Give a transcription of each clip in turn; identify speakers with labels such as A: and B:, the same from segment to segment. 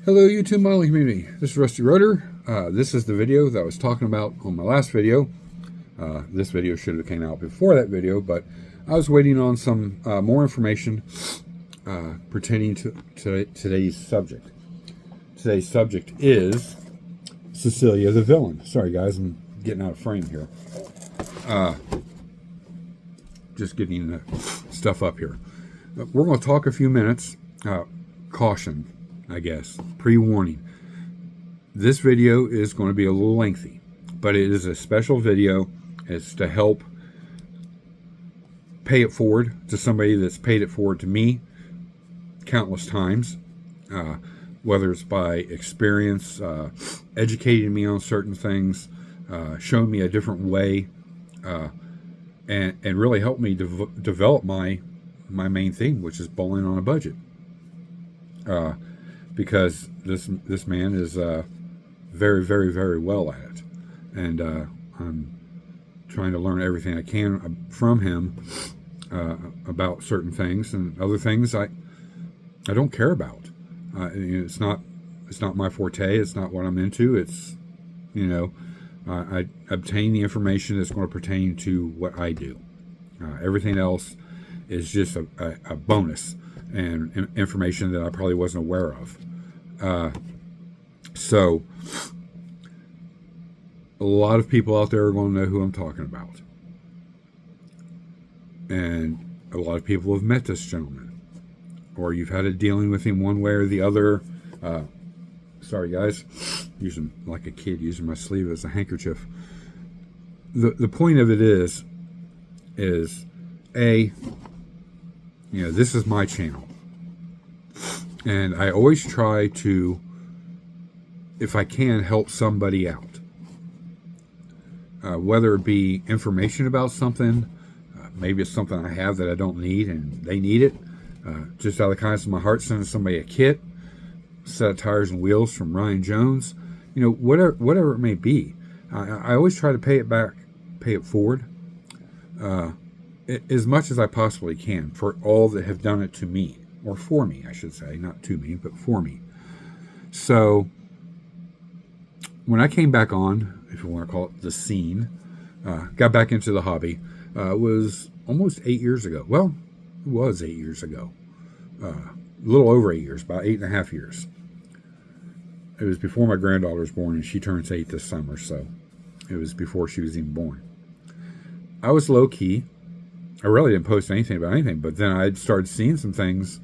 A: Hello YouTube modeling community, this is Rusty Rotor. This is the video that I was talking about on my last video. This video should have came out before that video, but I was waiting on some more information pertaining to today's subject. Today's subject is Cecilia the villain. Sorry guys, I'm getting out of frame here. Just getting the stuff up here. We're going to talk a few minutes. Caution, I guess, pre-warning. This video is going to be a little lengthy, but it is a special video. It's to help pay it forward to somebody that's paid it forward to me countless times, whether it's by experience, educating me on certain things, showing me a different way, and really helped me develop my main theme, which is bowling on a budget. Because this man is very, very, very well at it, and I'm trying to learn everything I can from him about certain things, and other things I don't care about. It's not my forte. It's not what I'm into. It's I obtain the information that's going to pertain to what I do. Everything else is just a bonus and information that I probably wasn't aware of. So a lot of people out there are going to know who I'm talking about. And a lot of people have met this gentleman, or you've had a dealing with him one way or the other. Sorry guys, using like a kid using my sleeve as a handkerchief. The point of it is this is my channel, and I always try to, if I can, help somebody out, whether it be information about something, maybe it's something I have that I don't need and they need it, just out of the kindness of my heart, sending somebody a kit, set of tires and wheels from Ryan Jones, whatever it may be. I always try to pay it forward, as much as I possibly can for all that have done it to me, or for me, I should say, not to me, but for me. So when I came back on, if you want to call it the scene, got back into the hobby, was almost 8 years ago. Well, it was 8 years ago. A little over 8 years, about 8.5 years. It was before my granddaughter was born, and she turns 8 this summer, so it was before she was even born. I was low-key. I really didn't post anything about anything, but then I started seeing some things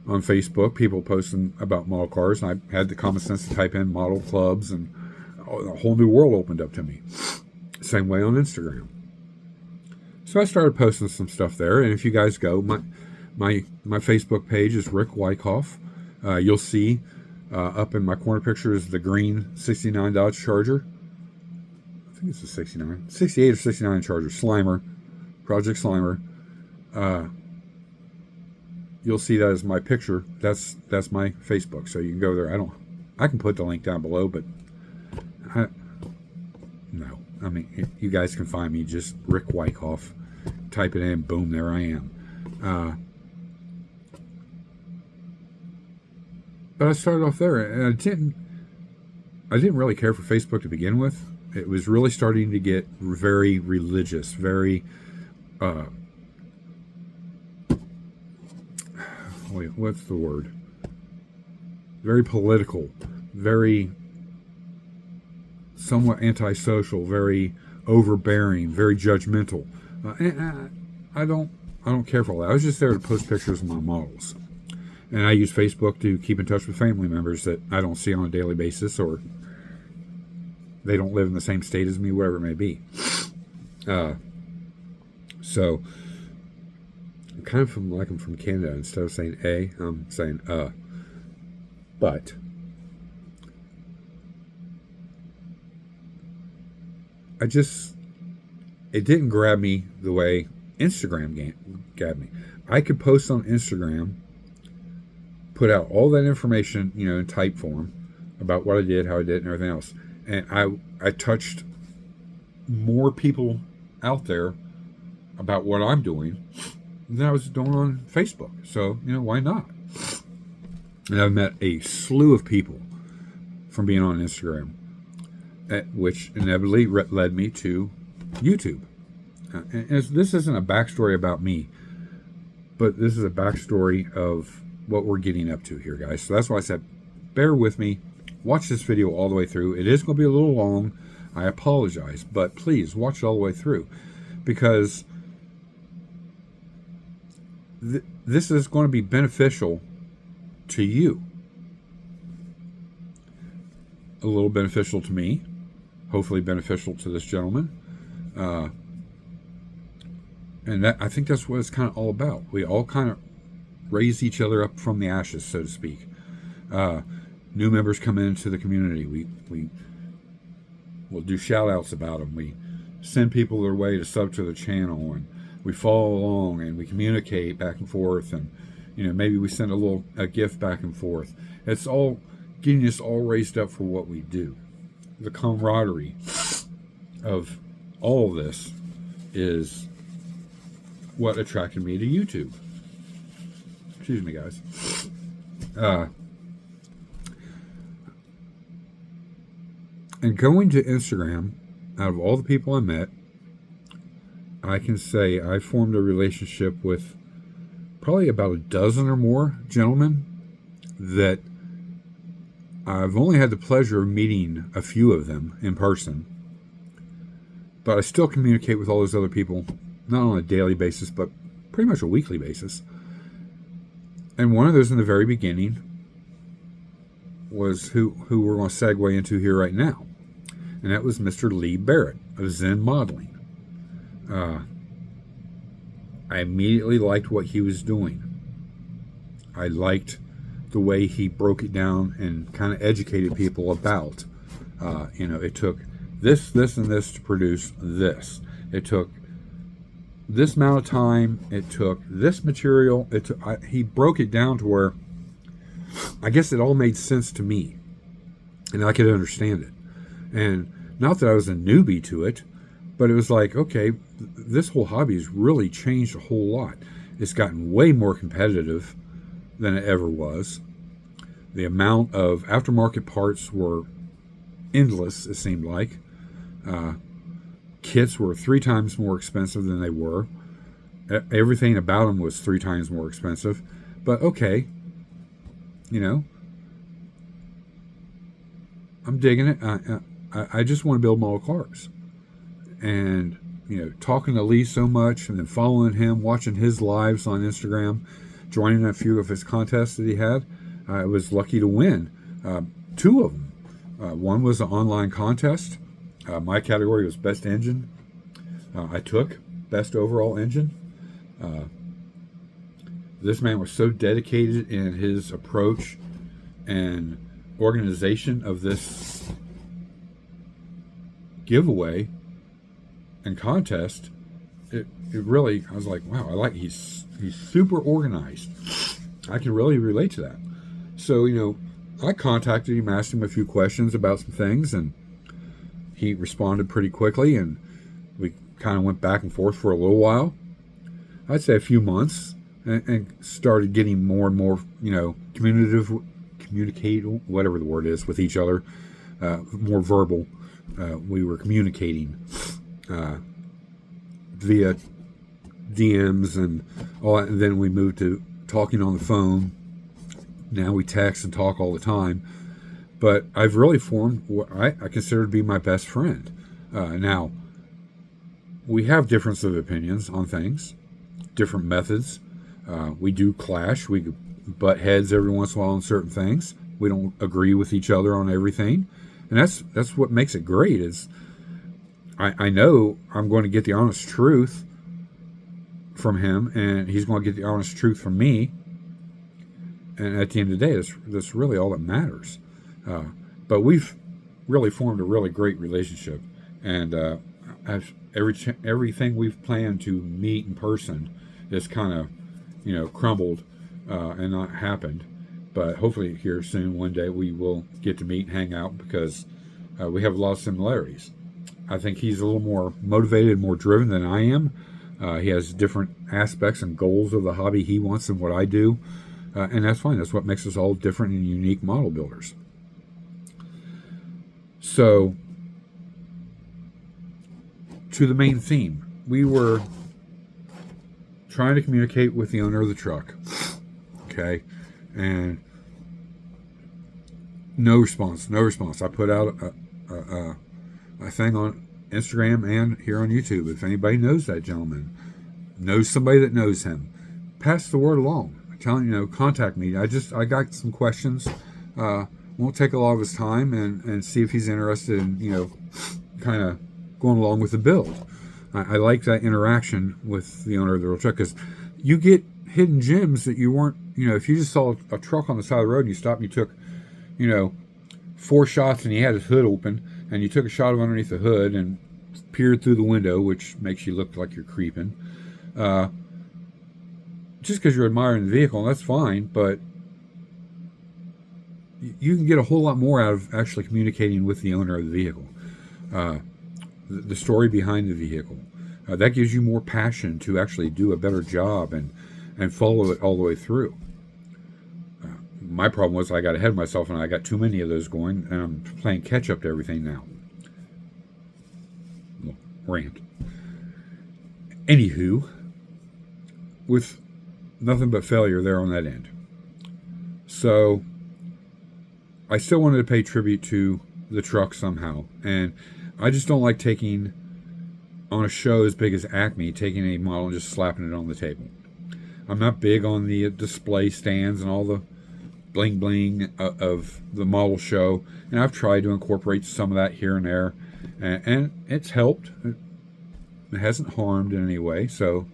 A: on Facebook, people posting about model cars, and I had the common sense to type in model clubs, and a whole new world opened up to me. Same way on Instagram. So I started posting some stuff there, and if you guys go, my Facebook page is Rick Wykoff. You'll see up in my corner picture is the green 69 Dodge Charger. I think it's a 69, 68 or 69 Charger, Slimer. Project Slimer. You'll see that as my picture. That's my Facebook, so you can go there. I can put the link down below, but no. I mean, you guys can find me, just Rick Wykoff. Type it in, boom, there I am. But I started off there, and I didn't really care for Facebook to begin with. It was really starting to get very religious, very what's the word? Very political, very somewhat antisocial, very overbearing, very judgmental. And I don't care for all that. I was just there to post pictures of my models, and I use Facebook to keep in touch with family members that I don't see on a daily basis, or they don't live in the same state as me, whatever it may be. So I'm kind of I'm from Canada. Instead of saying A, I'm saying But it didn't grab me the way Instagram grabbed me. I could post on Instagram, put out all that information, in type form about what I did, how I did, and everything else. And I touched more people out there about what I'm doing than I was doing on Facebook. So, why not? And I've met a slew of people from being on Instagram, which inevitably led me to YouTube. And this isn't a backstory about me, but this is a backstory of what we're getting up to here, guys. So that's why I said, bear with me. Watch this video all the way through. It is going to be a little long. I apologize, but please watch it all the way through, because this is going to be beneficial to you. A little beneficial to me, hopefully beneficial to this gentleman. And I think that's what it's kind of all about. We all kind of raise each other up from the ashes, so to speak. New members come into the community. We'll do shout outs about them. We send people their way to sub to the channel, and we follow along, and we communicate back and forth, and maybe we send a gift back and forth. It's all getting us all raised up for what we do. The camaraderie of all of this is what attracted me to YouTube. Excuse me, guys. And going to Instagram, out of all the people I met, I can say I formed a relationship with probably about a dozen or more gentlemen that I've only had the pleasure of meeting a few of them in person, but I still communicate with all those other people, not on a daily basis, but pretty much a weekly basis. And one of those in the very beginning was who we're going to segue into here right now. And that was Mr. Lee Barret of Zen Modeling. I immediately liked what he was doing. I liked the way he broke it down and kind of educated people about, it took this, and this to produce this. It took this amount of time. It took this material. He broke it down to where I guess it all made sense to me, and I could understand it. And not that I was a newbie to it, but it was like, okay, this whole hobby has really changed a whole lot. It's gotten way more competitive than it ever was. The amount of aftermarket parts were endless, it seemed like. Kits were 3 times more expensive than they were. Everything about them was 3 times more expensive. But okay, I'm digging it. I just want to build model cars. And, talking to Lee so much, and then following him, watching his lives on Instagram, joining a few of his contests that he had, I was lucky to win 2 of them. One was an online contest. My category was best engine. I took best overall engine. This man was so dedicated in his approach and organization of this giveaway and contest. It really, I was like, wow, he's super organized. I can really relate to that. So, I contacted him, asked him a few questions about some things, and he responded pretty quickly, and we kind of went back and forth for a little while. I'd say a few months, and started getting more and more, communicate, whatever the word is, with each other, more verbal. We were communicating via DMs and all that, and then we moved to talking on the phone. Now we text and talk all the time. But I've really formed what I consider to be my best friend. Now, we have difference of opinions on things, different methods. We do clash. We butt heads every once in a while on certain things. We don't agree with each other on everything. And that's what makes it great. Is I know I'm going to get the honest truth from him, and he's going to get the honest truth from me. And at the end of the day, that's really all that matters. But we've really formed a really great relationship, and everything we've planned to meet in person has kind of, crumbled and not happened. But hopefully here soon, one day, we will get to meet and hang out, because we have a lot of similarities. I think he's a little more motivated, more driven than I am. He has different aspects and goals of the hobby he wants than what I do. and that's fine. That's what makes us all different and unique model builders. So, to the main theme, we were trying to communicate with the owner of the truck, okay, and no response. I put out a thing on Instagram and here on YouTube. If anybody knows that gentleman, knows somebody that knows him, pass the word along. Telling, contact me. I got some questions. Won't take a lot of his time, and see if he's interested in, kind of going along with the build. I like that interaction with the owner of the real truck, because you get hidden gems that you weren't, if you just saw a truck on the side of the road and you stopped and you took, 4 shots and he had his hood open and you took a shot of underneath the hood and peered through the window, which makes you look like you're creeping. Just because you're admiring the vehicle, and that's fine, but you can get a whole lot more out of actually communicating with the owner of the vehicle. The story behind the vehicle. That gives you more passion to actually do a better job and follow it all the way through. My problem was I got ahead of myself and I got too many of those going, and I'm playing catch up to everything now. Well, rant. Anywho, with nothing but failure there on that end. So I still wanted to pay tribute to the truck somehow, and I just don't like taking on a show as big as Acme, taking a model and just slapping it on the table. I'm not big on the display stands and all the bling bling of the model show, and I've tried to incorporate some of that here and there, and it's helped. It hasn't harmed in any way. So,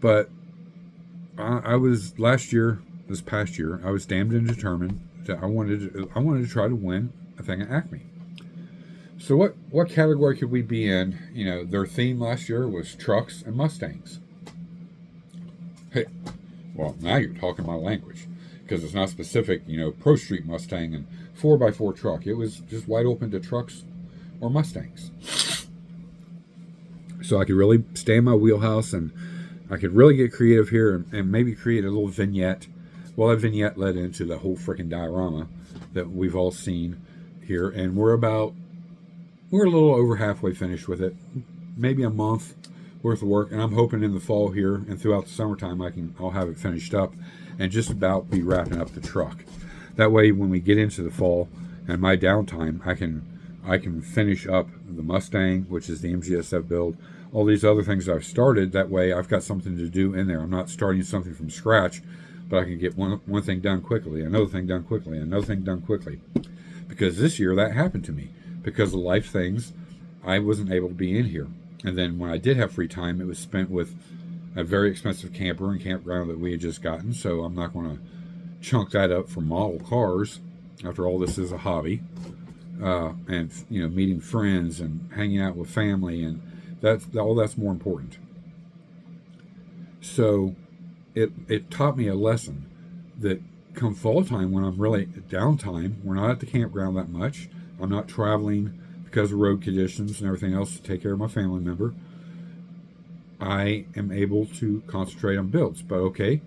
A: but I was this past year, I was damned and determined that I wanted to try to win a thing at Acme. So what category could we be in? Their theme last year was trucks and Mustangs. Hey, well, now you're talking my language, because it's not specific, Pro Street Mustang and 4x4 truck. It was just wide open to trucks or Mustangs. So I could really stay in my wheelhouse, and I could really get creative here and maybe create a little vignette. Well, that vignette led into the whole freaking diorama that we've all seen here, and we're a little over halfway finished with it. Maybe a month worth of work, and I'm hoping in the fall here and throughout the summertime I'll have it finished up and just about be wrapping up the truck. That way, when we get into the fall and my downtime, I can finish up the Mustang, which is the MGSF build, all these other things I've started. That way I've got something to do in there. I'm not starting something from scratch, but I can get one thing done quickly, another thing done quickly, another thing done quickly. Because this year that happened to me. Because of life things, I wasn't able to be in here. And then when I did have free time, it was spent with a very expensive camper and campground that we had just gotten. So I'm not going to chunk that up for model cars. After all, this is a hobby. And meeting friends and hanging out with family, and that's more important. So it taught me a lesson that come fall time, when I'm really at downtime, we're not at the campground that much. I'm not traveling because of road conditions and everything else to take care of my family member. I am able to concentrate on builds. But okay,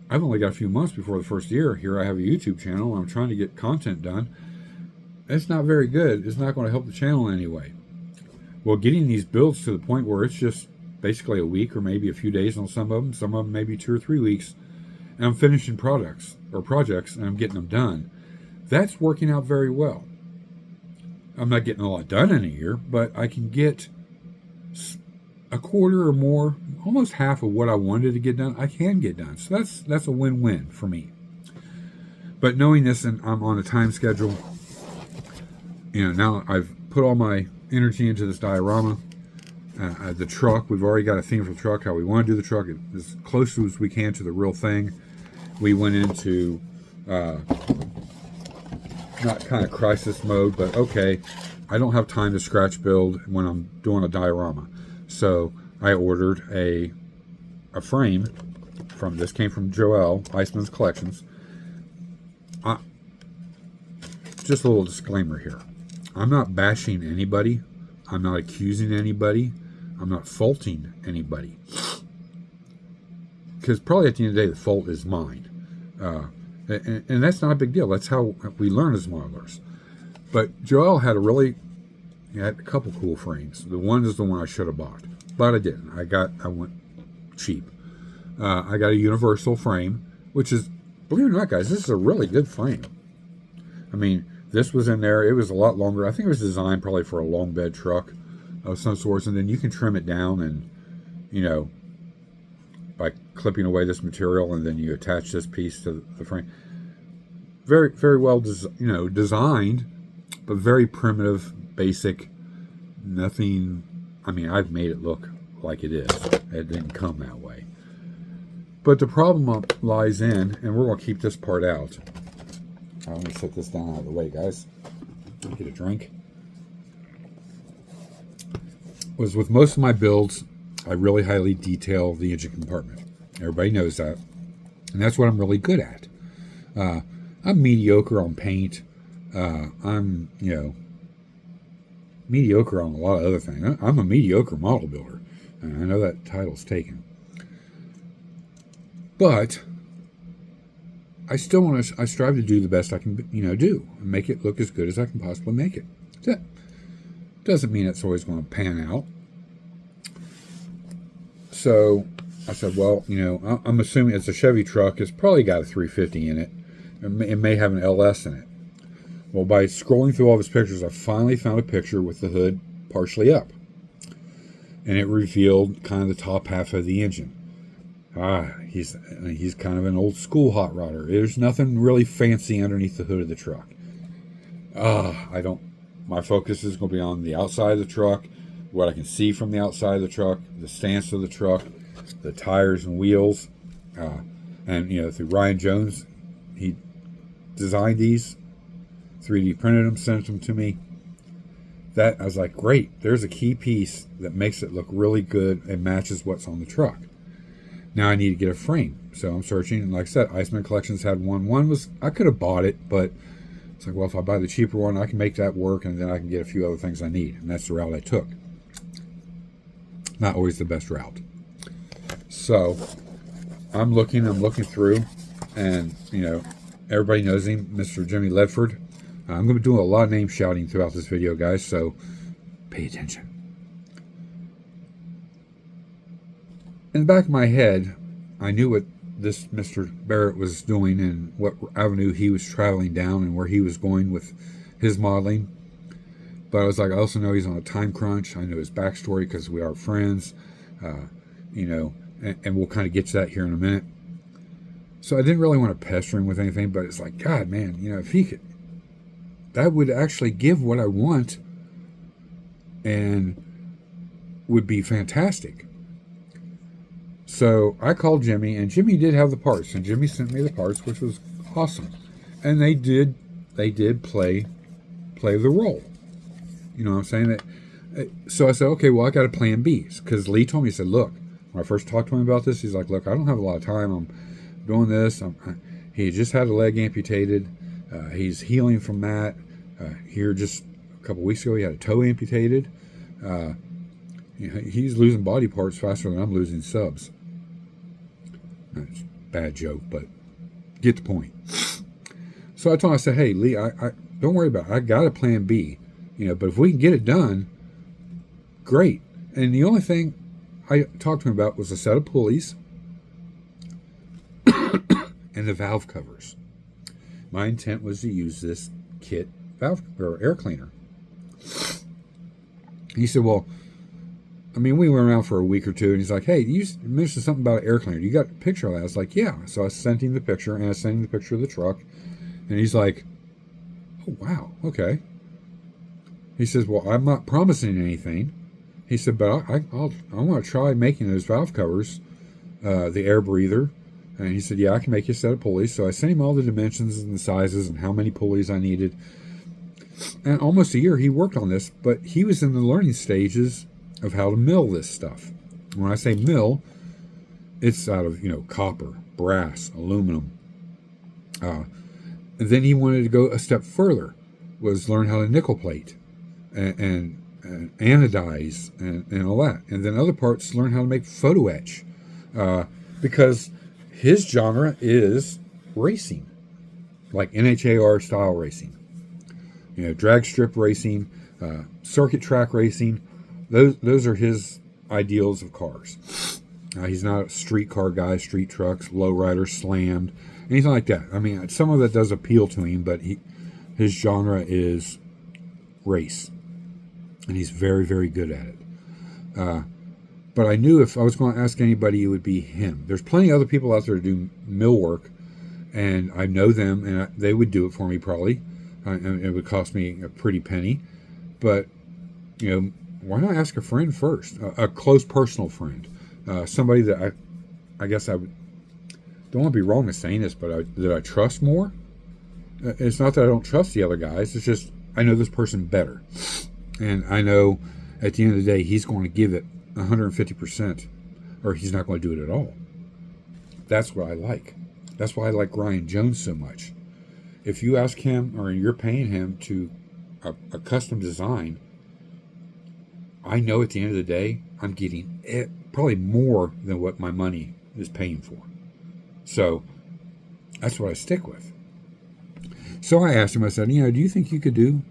A: I've only got a few months before the first year. Here I have a YouTube channel, and I'm trying to get content done. It's not very good. It's not going to help the channel in any way. Well, getting these builds to the point where it's just basically a week or maybe a few days on some of them maybe 2 or 3 weeks, and I'm finishing projects and I'm getting them done. That's working out very well. I'm not getting a lot done in a year, but I can get a quarter or more, almost half of what I wanted to get done, I can get done. So that's a win-win for me. But knowing this, and I'm on a time schedule, now I've put all my energy into this diorama. The truck, we've already got a theme for the truck, how we want to do the truck, as close as we can to the real thing. We went into not kind of crisis mode, but okay, I don't have time to scratch build when I'm doing a diorama. So I ordered a frame this came from Joel, Iceman's Collections. Just a little disclaimer here. I'm not bashing anybody. I'm not accusing anybody. I'm not faulting anybody. Because probably at the end of the day, the fault is mine. And that's not a big deal. That's how we learn as modelers. But Joel had a couple cool frames. The one is the one I should have bought, but I didn't. I went cheap. I got a universal frame, which is, believe it or not, guys, this is a really good frame. I mean, this was in there. It was a lot longer. I think it was designed probably for a long bed truck of some sorts, and then you can trim it down and, by clipping away this material, and then you attach this piece to the frame. Very, very well, designed, but very primitive, basic. Nothing. I mean, I've made it look like it is. It didn't come that way. But the problem lies in, and we're going to keep this part out. Let me set this down out of the way, guys. Get a drink. Was with most of my builds, I really highly detail the engine compartment. Everybody knows that. And that's what I'm really good at. I'm mediocre on paint. I'm, mediocre on a lot of other things. I'm a mediocre model builder. And I know that title's taken. But I still I strive to do the best I can, do. And make it look as good as I can possibly make it. That doesn't mean it's always going to pan out. So I said, well, I'm assuming it's a Chevy truck. It's probably got a 350 in it. It may have an LS in it. Well, by scrolling through all of his pictures, I finally found a picture with the hood partially up. And it revealed kind of the top half of the engine. He's kind of an old school hot rodder. There's nothing really fancy underneath the hood of the truck. My focus is going to be on the outside of the truck, what I can see from the outside of the truck, the stance of the truck, the tires and wheels. And, through Ryan Jones, he designed these, 3D printed them, sent them to me. I was like, great, there's a key piece that makes it look really good and matches what's on the truck. Now I need to get a frame. So I'm searching, and like I said, Iceman Collections had one. I could have bought it, but it's like, well, if I buy the cheaper one, I can make that work, and then I can get a few other things I need. And that's the route I took. Not always the best route. So I'm looking through, and, everybody knows him, Mr. Jimmy Ledford. I'm going to be doing a lot of name shouting throughout this video, guys, so pay attention. In the back of my head, I knew what this Mr. Barrett was doing and what avenue he was traveling down and where he was going with his modeling. But I was like, I also know he's on a time crunch. I know his backstory because we are friends, and we'll kind of get to that here in a minute. So I didn't really want to pester him with anything, but it's like, God, man, if he could, that would actually give what I want and would be fantastic. So I called Jimmy, and Jimmy did have the parts, and Jimmy sent me the parts, which was awesome. And they did play the role. You know what I'm saying? So I said, okay, well, I got a plan B. Because Lee told me, he said, look, when I first talked to him about this, he's like, look, I don't have a lot of time. I'm doing this. He just had a leg amputated. He's healing from that. Here just a couple weeks ago, he had a toe amputated. He's losing body parts faster than I'm losing subs. That's a bad joke, but get the point. So I told him, I said, hey, Lee, I don't worry about it. I got a plan B. But if we can get it done, great. And the only thing I talked to him about was a set of pulleys and the valve covers. My intent was to use this kit valve or air cleaner. He said, well, we went around for a week or two, and he's like, hey, you mentioned something about an air cleaner. You got a picture of that? I was like, yeah. So I sent him the picture, and I sent him the picture of the truck. And he's like, oh, wow, okay. He says, well, I'm not promising anything. He said, but I want to try making those valve covers, the air breather. And he said, yeah, I can make you a set of pulleys. So I sent him all the dimensions and the sizes and how many pulleys I needed. And almost a year he worked on this, but he was in the learning stages of how to mill this stuff. When I say mill, it's out of, copper, brass, aluminum. And then he wanted to go a step further, was learn how to nickel plate and anodize and all that. And then other parts learn how to make photo etch. Because his genre is racing, like NHAR style racing. Drag strip racing, circuit track racing. Those are his ideals of cars. He's not a street car guy, street trucks, lowrider, slammed, anything like that. I mean, some of that does appeal to him, but his genre is race, and he's very, very good at it. But I knew if I was going to ask anybody, it would be him. There's plenty of other people out there to do mill work, and I know them, and they would do it for me probably. And it would cost me a pretty penny. But, why not ask a friend first? A close personal friend. Somebody that I guess I would, don't want to be wrong in saying this, but that I trust more. It's not that I don't trust the other guys. It's just I know this person better. And I know at the end of the day, he's going to give it 150%, or he's not going to do it at all. That's what I like. That's why I like Ryan Jones so much. If you ask him, or you're paying him to a custom design, I know at the end of the day, I'm getting probably more than what my money is paying for. So that's what I stick with. So I asked him, I said, do you think you could do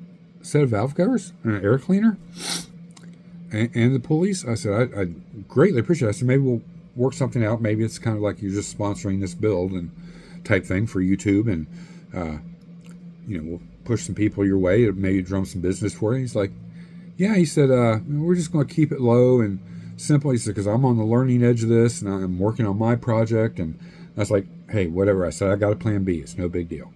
A: a set of valve covers and an air cleaner and the pulleys? I said, I greatly appreciate it. I said, maybe we'll work something out. Maybe it's kind of like you're just sponsoring this build and type thing for YouTube, and we'll push some people your way, maybe drum some business for you. He's like, yeah, he said, we're just going to keep it low and simple. He said, because I'm on the learning edge of this, and I'm working on my project. And I was like, hey, whatever. I said, I got a plan B. It's no big deal.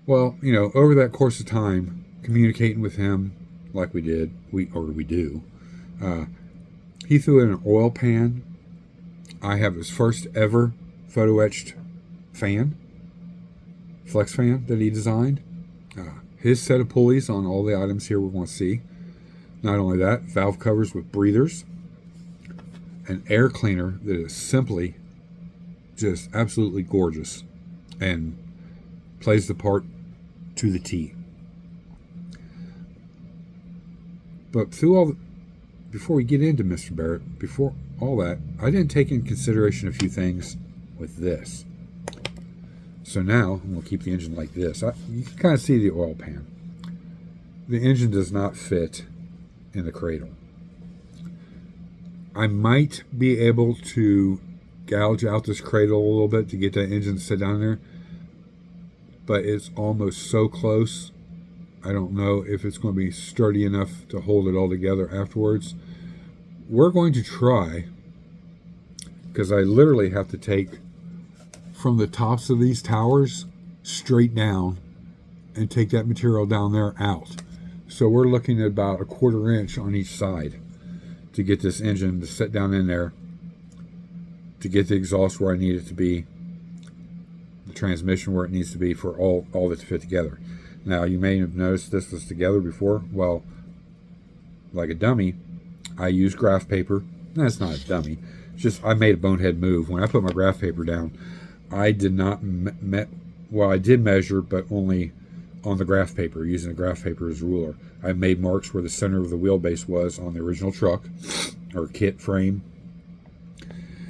A: Well, over that course of time, communicating with him like we do, he threw in an oil pan. I have his first ever photo etched fan, flex fan that he designed. His set of pulleys on all the items here we're going to see. Not only that, valve covers with breathers, an air cleaner that is simply just absolutely gorgeous and plays the part to the T. But before we get into Mr. Barrett, before all that, I didn't take into consideration a few things with this. So now, I'm going to keep the engine like this. You can kind of see the oil pan. The engine does not fit in the cradle. I might be able to gouge out this cradle a little bit to get that engine to sit down there, but it's almost so close. I don't know if it's going to be sturdy enough to hold it all together afterwards. We're going to try, because I literally have to take from the tops of these towers straight down and take that material down there out. So we're looking at about 1/4 inch on each side to get this engine to sit down in there, to get the exhaust where I need it to be, the transmission where it needs to be, for all of it to fit together. Now, you may have noticed this was together before. Well, like a dummy, I use graph paper. That's not a dummy. It's just I made a bonehead move. When I put my graph paper down, I did not I did measure, but only on the graph paper, using the graph paper as a ruler. I made marks where the center of the wheelbase was on the original truck or kit frame,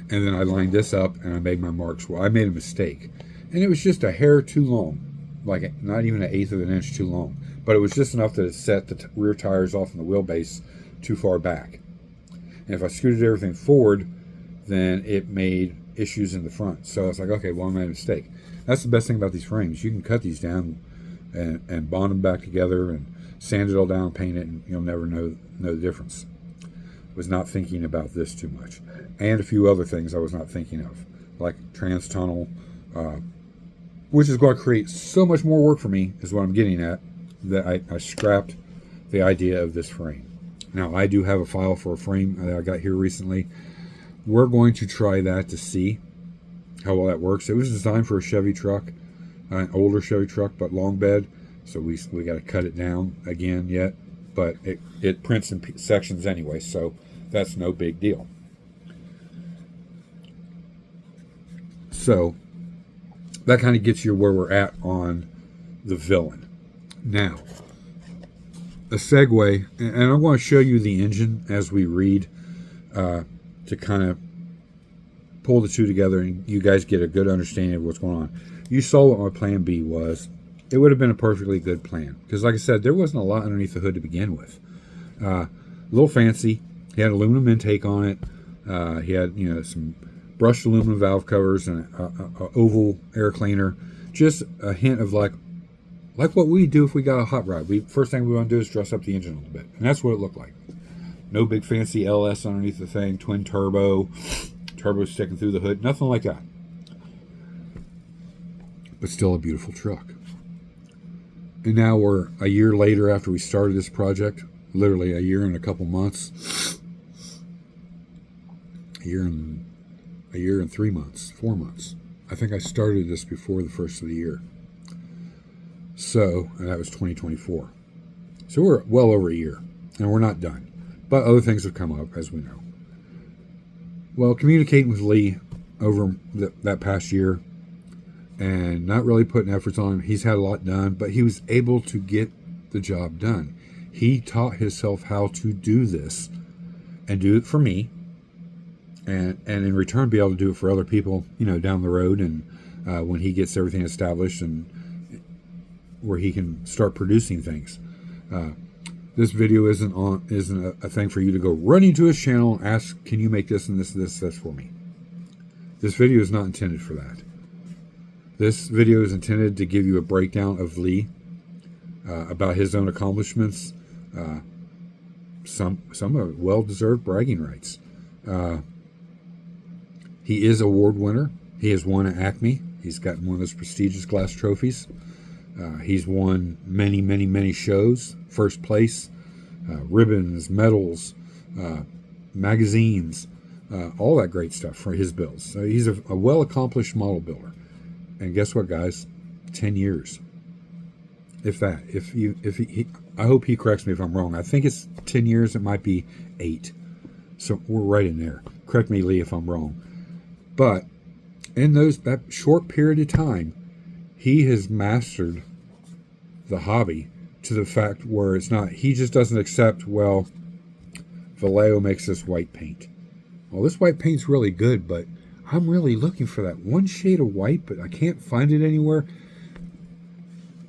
A: and then I lined this up and I made my marks. Well, I made a mistake, and it was just a hair too long, like not even 1/8 of an inch too long, but it was just enough that it set the rear tires off in the wheelbase too far back. And if I scooted everything forward, then it made issues in the front. So I was like, okay, well, I made a mistake. That's the best thing about these frames. You can cut these down and bond them back together and sand it all down, paint it, and you'll never know the difference. Was not thinking about this too much. And a few other things I was not thinking of, like trans-tunnel, which is going to create so much more work for me, is what I'm getting at, that I scrapped the idea of this frame. Now, I do have a file for a frame that I got here recently. We're going to try that to see how well that works. It was designed for a Chevy truck, an older Chevy truck, but long bed, so we got to cut it down again yet, but it prints in sections anyway, so that's no big deal. So that kind of gets you where we're at on the villain. Now, a segue, and I'm going to show you the engine as we read, to kind of pull the two together and you guys get a good understanding of what's going on. You saw what my plan B was. It would have been a perfectly good plan. Because like I said, there wasn't a lot underneath the hood to begin with. A little fancy. He had aluminum intake on it. He had, some brushed aluminum valve covers and a oval air cleaner. Just a hint of like what we do if we got a hot rod. First thing we want to do is dress up the engine a little bit. And that's what it looked like. No big fancy LS underneath the thing. Twin turbo sticking through the hood. Nothing like that. But still a beautiful truck. And now we're a year later after we started this project. Literally a year and a couple months. A year and 3 months. 4 months. I think I started this before the first of the year. So, and that was 2024. So we're well over a year. And we're not done. But other things have come up, as we know. Well, communicating with Lee over that past year and not really putting efforts on him. He's had a lot done, but he was able to get the job done. He taught himself how to do this and do it for me. And in return, be able to do it for other people, down the road. And when he gets everything established and where he can start producing things. This video isn't a thing for you to go running to his channel and ask, can you make this and this for me? This video is not intended for that. This video is intended to give you a breakdown of Lee, about his own accomplishments, some of well-deserved bragging rights. He is award winner. He has won at Acme. He's gotten one of those prestigious glass trophies. He's won many, many, many shows, first place, ribbons, medals, magazines, all that great stuff for his builds. So he's a well-accomplished model builder. And guess what, guys? 10 years. If that. I hope he corrects me if I'm wrong. I think it's 10 years. It might be 8. So we're right in there. Correct me, Lee, if I'm wrong. But in that short period of time, he has mastered the hobby to the fact where it's not, he just doesn't accept, well, Vallejo makes this white paint. Well, this white paint's really good, but I'm really looking for that one shade of white, but I can't find it anywhere.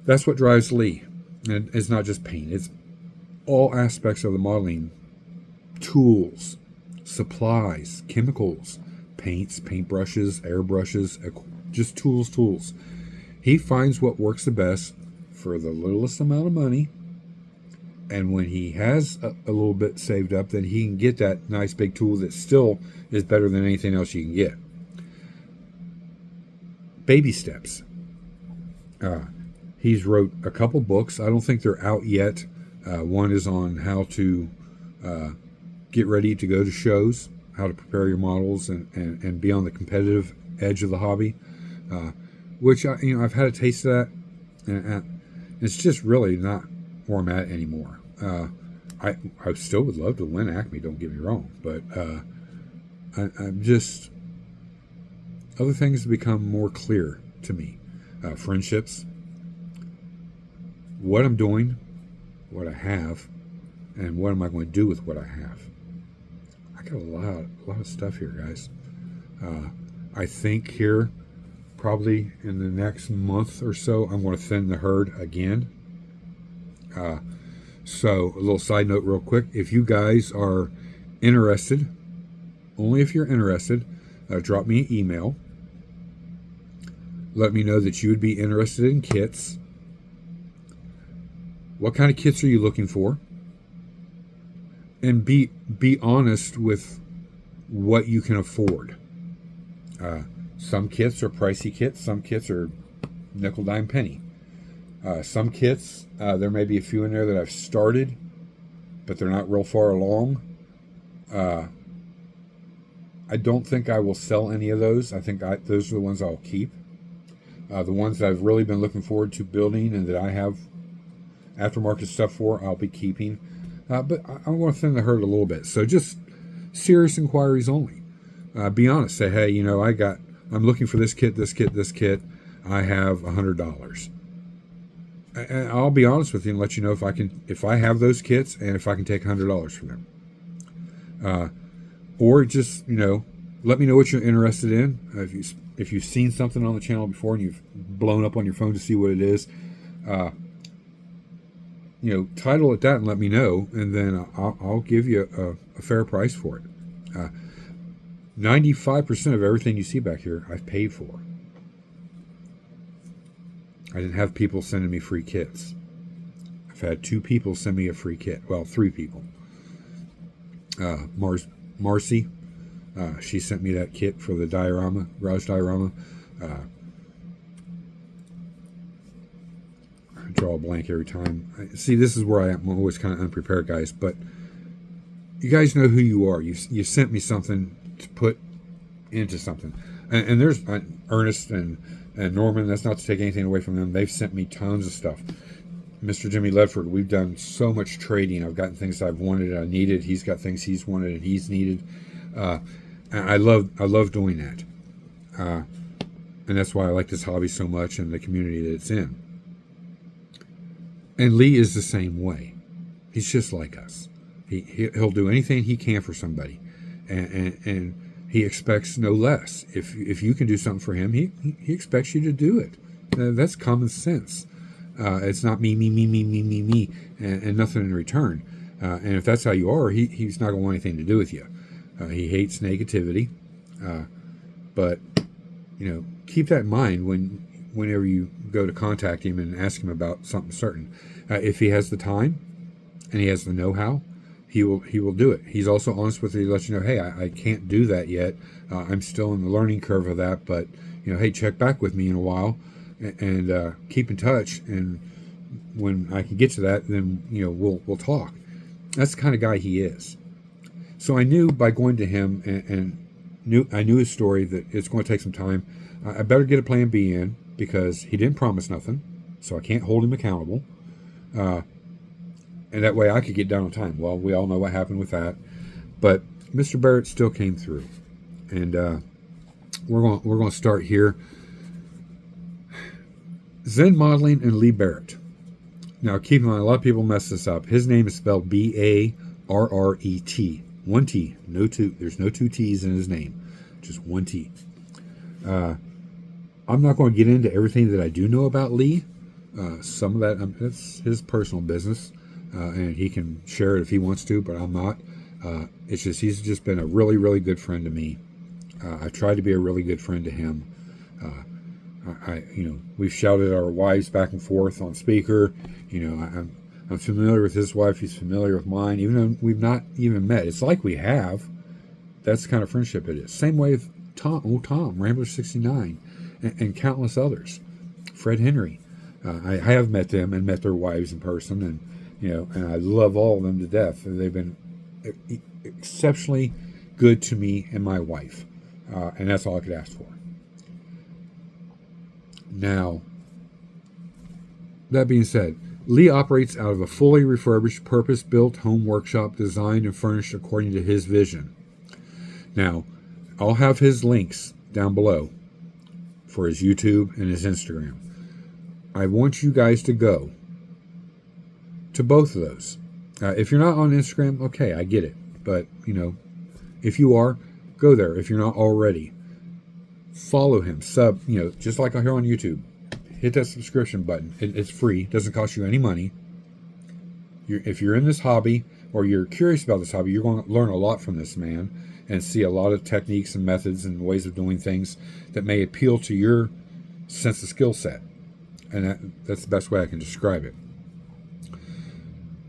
A: That's what drives Lee. And it's not just paint. It's all aspects of the modeling. Tools, supplies, chemicals, paints, paintbrushes, airbrushes, just tools. He finds what works the best for the littlest amount of money. And when he has a little bit saved up, then he can get that nice big tool that still is better than anything else you can get. Baby steps. He's wrote a couple books. I don't think they're out yet. One is on how to get ready to go to shows, how to prepare your models and be on the competitive edge of the hobby, which I've had a taste of that, and it's just really not where I'm at anymore. I still would love to win Acme, don't get me wrong, but I'm just, other things have become more clear to me. Friendships, what I'm doing, what I have, and what am I going to do with what I have. I got a lot of stuff here, guys. I think here, probably in the next month or so, I'm going to thin the herd again. So a little side note real quick. If you guys are interested, only if you're interested, drop me an email. Let me know that you would be interested in kits. What kind of kits are you looking for? And be honest with what you can afford. Some kits are pricey kits. Some kits are nickel, dime, penny. Some kits, there may be a few in there that I've started, but they're not real far along. I don't think I will sell any of those. I think those are the ones I'll keep. The ones that I've really been looking forward to building and that I have aftermarket stuff for, I'll be keeping. But I'm going to thin the herd a little bit. So just serious inquiries only. Be honest. Say, hey, I'm looking for this kit. I have $100. And I'll be honest with you and let you know if I have those kits and if I can take $100 from them. Or just, let me know what you're interested in. If you've seen something on the channel before and you've blown up on your phone to see what it is, title it that and let me know, and then I'll give you a fair price for it. 95% of everything you see back here, I've paid for. I didn't have people sending me free kits. I've had 2 people send me a free kit. Well, 3 people. Marcy, she sent me that kit for the diorama, garage diorama. I draw a blank every time. See, this is where I am. I'm always kind of unprepared, guys. But you guys know who you are. You sent me something to put into something. And there's Ernest and Norman. That's not to take anything away from them. They've sent me tons of stuff. Mr. Jimmy Ledford, we've done so much trading. I've gotten things I've wanted and I needed. He's got things he's wanted and he's needed. I love doing that. And that's why I like this hobby so much and the community that it's in. And Lee is the same way. He's just like us. He'll do anything he can for somebody. And he expects no less. If you can do something for him, he expects you to do it. That's common sense. It's not me, and nothing in return. And if that's how you are, he's not going to want anything to do with you. He hates negativity. But, keep that in mind whenever you go to contact him and ask him about something certain. If he has the time and he has the know-how, he will do it. He's also honest with you. He lets you know, hey, I can't do that yet. I'm still in the learning curve of that. But, hey, check back with me in a while. And keep in touch, and when I can get to that, then we'll talk. That's the kind of guy he is. So I knew by going to him I knew his story that it's going to take some time. I better get a plan B in because he didn't promise nothing, so I can't hold him accountable. And that way I could get done on time. Well, we all know what happened with that, but Mr. Barrett still came through, and we're going to start here. Zen Modeling and Lee Barrett. Now, keep in mind, a lot of people mess this up. His name is spelled Barret. 1 T. No two. There's no 2 T's in his name. Just 1 T. I'm not going to get into everything that I do know about Lee. Some of that, it's his personal business. And he can share it if he wants to, but I'm not. It's just, he's just been a really, really good friend to me. I tried to be a really good friend to him. We've shouted our wives back and forth on speaker. I'm familiar with his wife. He's familiar with mine, even though we've not even met. It's like we have. That's the kind of friendship it is. Same way with Tom, Rambler 69, and countless others. Fred Henry. I have met them and met their wives in person, and I love all of them to death. They've been exceptionally good to me and my wife, and that's all I could ask for. Now, that being said, Lee operates out of a fully refurbished, purpose-built home workshop designed and furnished according to his vision. Now, I'll have his links down below for his YouTube and his Instagram. I want you guys to go to both of those. If you're not on Instagram, okay, I get it. But, if you are, go there. If you're not already, follow him, just like I hear on YouTube. Hit that subscription button. It's free. It doesn't cost you any money. If you're in this hobby or you're curious about this hobby, you're going to learn a lot from this man and see a lot of techniques and methods and ways of doing things that may appeal to your sense of skill set. And that's the best way I can describe it.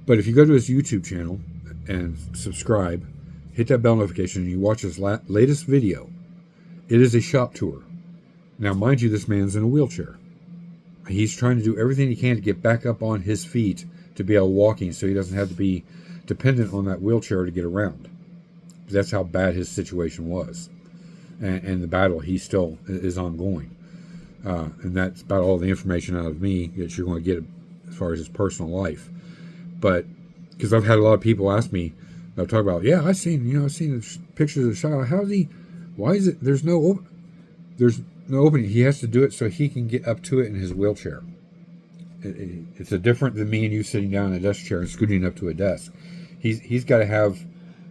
A: But if you go to his YouTube channel and subscribe, hit that bell notification, and you watch his latest video, it is a shop tour. Now, mind you, this man's in a wheelchair. He's trying to do everything he can to get back up on his feet to be able to walking, so he doesn't have to be dependent on that wheelchair to get around. That's how bad his situation was. And the battle, he still is ongoing. And that's about all the information out of me that you're going to get as far as his personal life. But, because I've had a lot of people ask me, I've talked about, I've seen the pictures of the shot. How is he, why is it, there's no opening. He has to do it so he can get up to it in his wheelchair. It's different than me and you sitting down in a desk chair and scooting up to a desk. He's got to have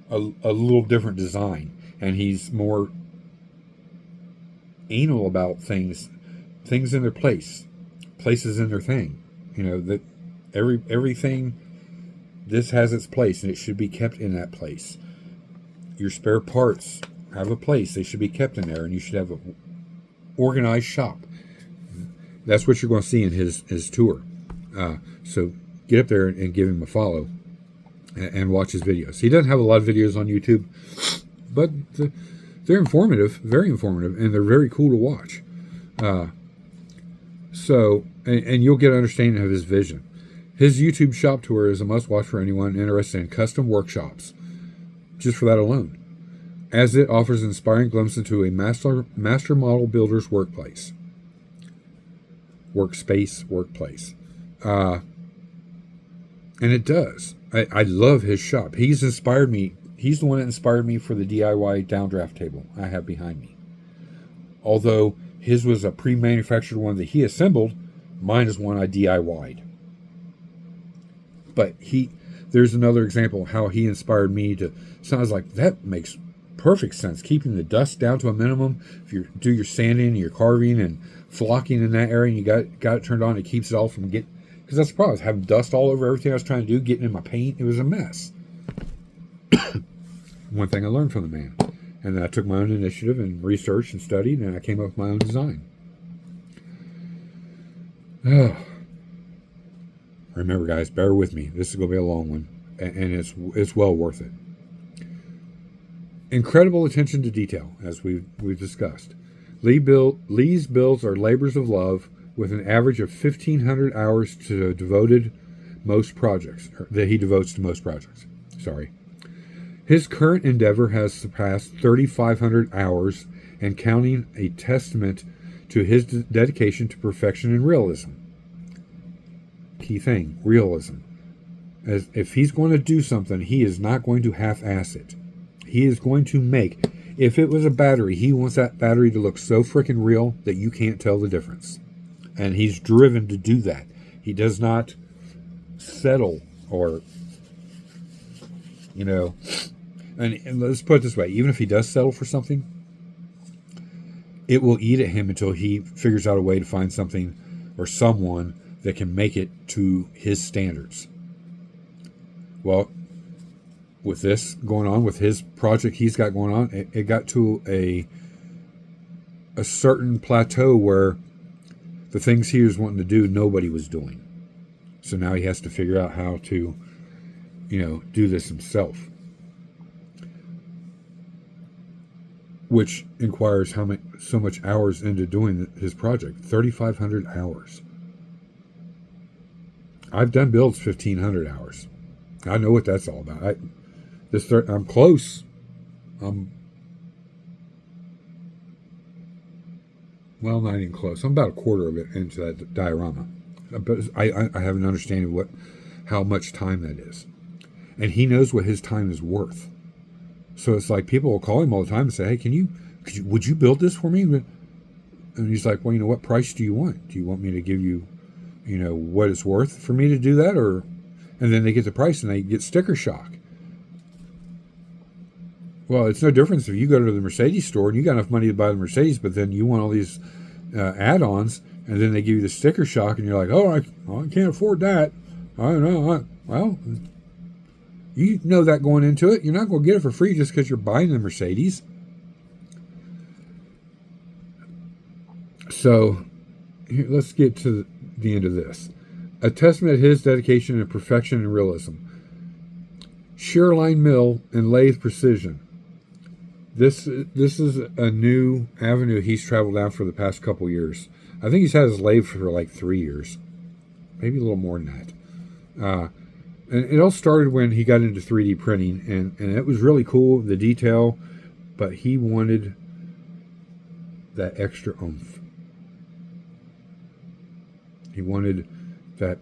A: a little different design, and he's more anal about things in their places in their thing. That everything, this has its place, and it should be kept in that place. Your spare parts have a place; they should be kept in there, and you should have an organized shop. That's what you're going to see in his tour. So get up there and give him a follow, and watch his videos. He doesn't have a lot of videos on YouTube, but they're informative, very informative, and they're very cool to watch. And you'll get an understanding of his vision. His YouTube shop tour is a must-watch for anyone interested in custom workshops, just for that alone, as it offers an inspiring glimpse into a master model builder's workplace. And it does. I love his shop. He's inspired me. He's the one that inspired me for the DIY downdraft table I have behind me. Although his was a pre-manufactured one that he assembled, mine is one I DIY'd. But there's another example of how he inspired me to. Sounds like that makes perfect sense. Keeping the dust down to a minimum. If you do your sanding and your carving and flocking in that area, and you got it turned on, it keeps it all from getting. Because that's the problem. I was having dust all over everything I was trying to do, getting in my paint. It was a mess. One thing I learned from the man. And then I took my own initiative and researched and studied, and I came up with my own design. Remember, guys, bear with me. This is going to be a long one, and it's well worth it. Incredible attention to detail, as we've discussed. Lee's builds are labors of love, with an average of 1,500 hours that he devotes to most projects. Sorry. His current endeavor has surpassed 3,500 hours and counting, a testament to his dedication to perfection and realism. Key thing, realism. As if he's going to do something, he is not going to half-ass it. He is going to make, if it was a battery, he wants that battery to look so freaking real that you can't tell the difference. And he's driven to do that. He does not settle or, and let's put it this way, even if he does settle for something, it will eat at him until he figures out a way to find something or someone that can make it to his standards. Well, with this going on, with his project he's got going on, it got to a certain plateau where the things he was wanting to do, nobody was doing. So now he has to figure out how to, do this himself. Which inquires so much hours into doing his project. 3,500 hours. I've done builds 1,500 hours. I know what that's all about. I'm close. Well, not even close. I'm about a quarter of it into that diorama. But I have an understanding of how much time that is. And he knows what his time is worth. So it's like people will call him all the time and say, hey, would you build this for me? And he's like, well, what price do you want? Do you want me to give you, what it's worth for me to do that? And then they get the price and they get sticker shock. Well, it's no difference if you go to the Mercedes store and you got enough money to buy the Mercedes, but then you want all these add-ons, and then they give you the sticker shock, and you're like, oh, I can't afford that. I don't know. Well, you know that going into it. You're not going to get it for free just because you're buying the Mercedes. So let's get to the end of this. A testament to his dedication to perfection and realism. Shear line mill and lathe precision. This is a new avenue he's traveled down for the past couple years. I think he's had his lathe for like 3 years, maybe a little more than that. And it all started when he got into 3D printing, and it was really cool, the detail, but he wanted that extra oomph. He wanted that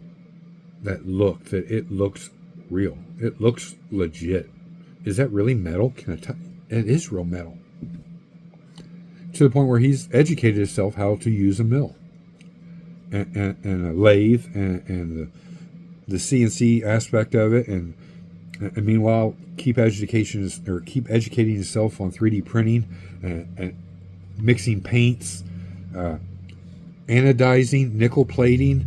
A: look, that it looks real. It looks legit. Is that really metal? Can I tell you? It is real metal. To the point where he's educated himself how to use a mill and a lathe and the CNC aspect of it, and meanwhile keep educating himself on 3D printing and mixing paints, anodizing, nickel plating,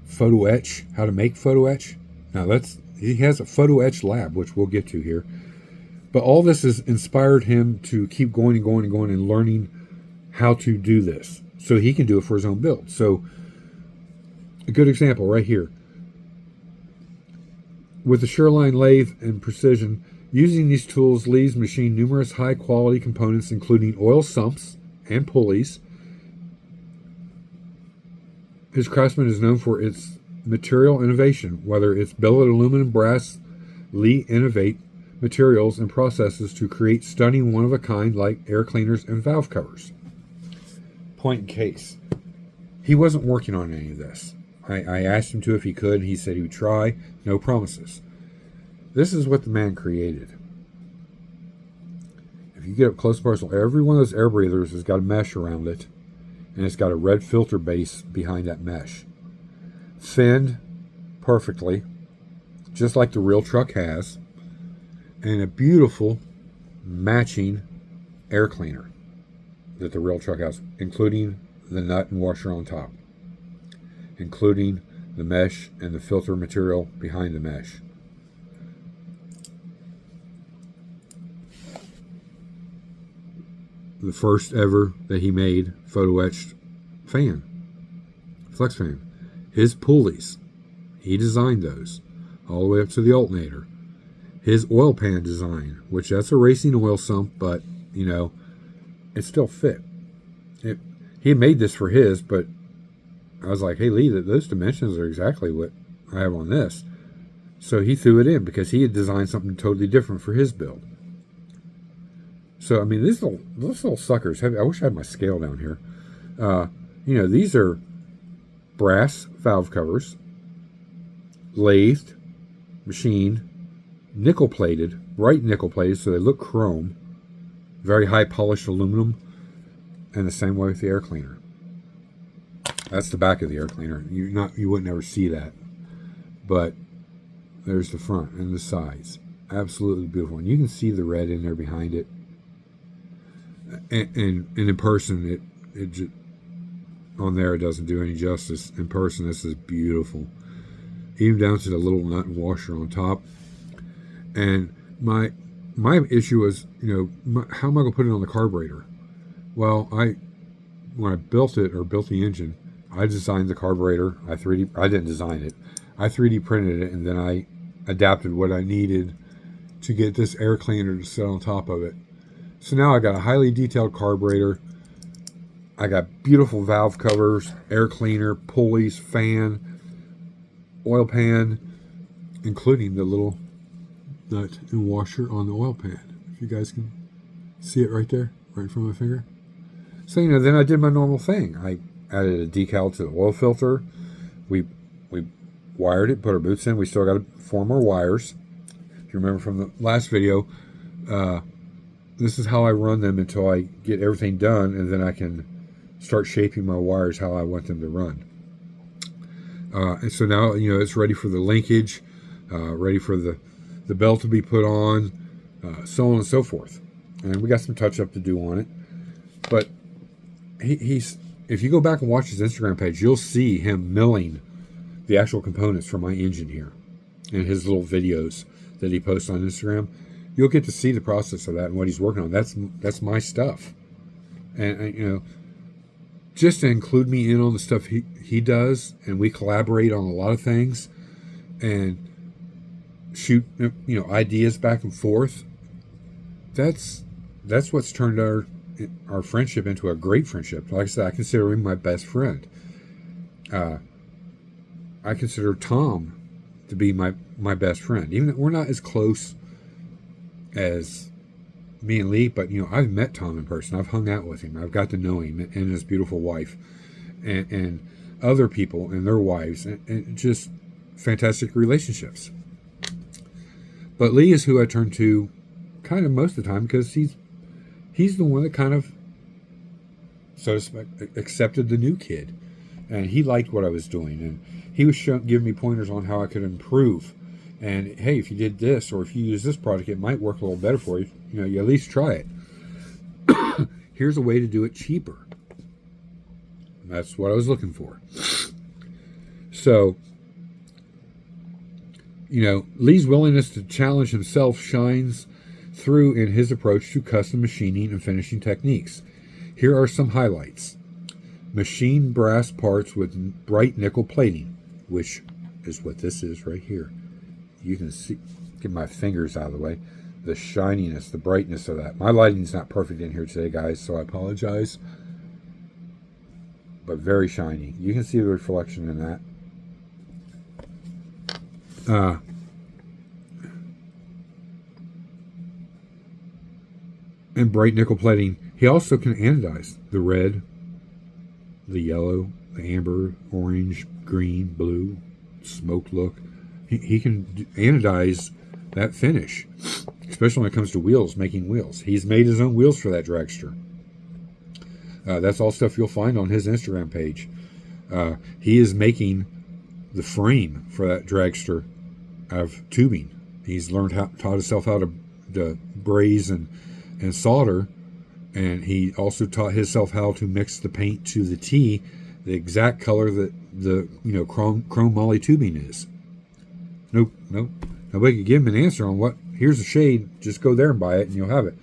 A: photo etch, how to make photo etch. Now he has a photo etch lab, which we'll get to here. But all this has inspired him to keep going and going and going and learning how to do this so he can do it for his own build. So a good example right here. With the Sureline lathe and precision, using these tools, Lee's machined numerous high-quality components, including oil sumps and pulleys. His craftsman is known for its material innovation. Whether it's billet aluminum, brass, Lee innovate materials and processes to create stunning one-of-a-kind like air cleaners and valve covers. Point in case. He wasn't working on any of this. I asked him to if he could. He said he would try. No promises. This is what the man created. If you get up close and personal, every one of those air breathers has got a mesh around it, and it's got a red filter base behind that mesh. Finned perfectly, just like the real truck has, and a beautiful matching air cleaner that the real truck has, including the nut and washer on top, including the mesh and the filter material behind the mesh. The first ever that he made photo etched fan, flex fan. His pulleys, he designed those all the way up to the alternator. His oil pan design, which that's a racing oil sump, but you know, it still fit. He had made this for his, but I was like, hey Lee, those dimensions are exactly what I have on this. So he threw it in because he had designed something totally different for his build. So, I mean, these little suckers, I wish I had my scale down here. You know, these are brass valve covers, lathed, machined, nickel plated, bright nickel plated, so they look chrome, very high polished aluminum, and the same way with the air cleaner. That's the back of the air cleaner. You wouldn't ever see that. But there's the front and the sides. Absolutely beautiful. And you can see the red in there behind it. And in person, it just, on there it doesn't do any justice. In person, this is beautiful. Even down to the little nut and washer on top. And my issue was, you know, how am I going to put it on the carburetor? Well, when I built it, or built the engine, I designed the carburetor. I didn't design it. I 3D printed it, and then I adapted what I needed to get this air cleaner to sit on top of it. So now I got a highly detailed carburetor. I got beautiful valve covers, air cleaner, pulleys, fan, oil pan, including the little nut and washer on the oil pan. If you guys can see it right there, right in front of my finger. So, you know, then I did my normal thing. I added a decal to the oil filter. We wired it, put our boots in. We still got 4 more wires. If you remember from the last video, this is how I run them until I get everything done, and then I can start shaping my wires how I want them to run. And so now, you know, it's ready for the linkage, ready for the belt to be put on, so on and so forth. And we got some touch up to do on it. But he's, if you go back and watch his Instagram page, you'll see him milling the actual components for my engine here, and his little videos that he posts on Instagram. You'll get to see the process of that and what he's working on. That's my stuff. And you know, just to include me in on the stuff he does, and we collaborate on a lot of things and shoot, you know, ideas back and forth. That's what's turned our friendship into a great friendship. Like I said, I consider him my best friend. I consider Tom to be my best friend. Even though we're not as close as me and Lee, but you know, I've met Tom in person. I've hung out with him. I've got to know him and his beautiful wife, and other people and their wives, and just fantastic relationships. But Lee is who I turn to kind of most of the time, because he's the one that kind of, so to speak, accepted the new kid, and he liked what I was doing, and he was giving me pointers on how I could improve. And hey, if you did this, or if you use this product, it might work a little better for you. You know, you at least try it. Here's a way to do it cheaper. That's what I was looking for. So, Lee's willingness to challenge himself shines through in his approach to custom machining and finishing techniques. Here are some highlights. Machine brass parts with bright nickel plating, which is what this is right here. You can see, get my fingers out of the way, the shininess, the brightness of that. My lighting's not perfect in here today, guys, so I apologize. But very shiny. You can see the reflection in that. And bright nickel plating. He also can anodize the red, the yellow, the amber, orange, green, blue, smoke look. He can anodize that finish, especially when it comes to wheels, making wheels. He's made his own wheels for that dragster. That's all stuff you'll find on his Instagram page. He is making the frame for that dragster out of tubing. He's taught himself how to braze and solder, and he also taught himself how to mix the paint to the T, the exact color that the chrome moly tubing is. Nope. Nobody could give him an answer on what. Here's a shade. Just go there and buy it, and you'll have it.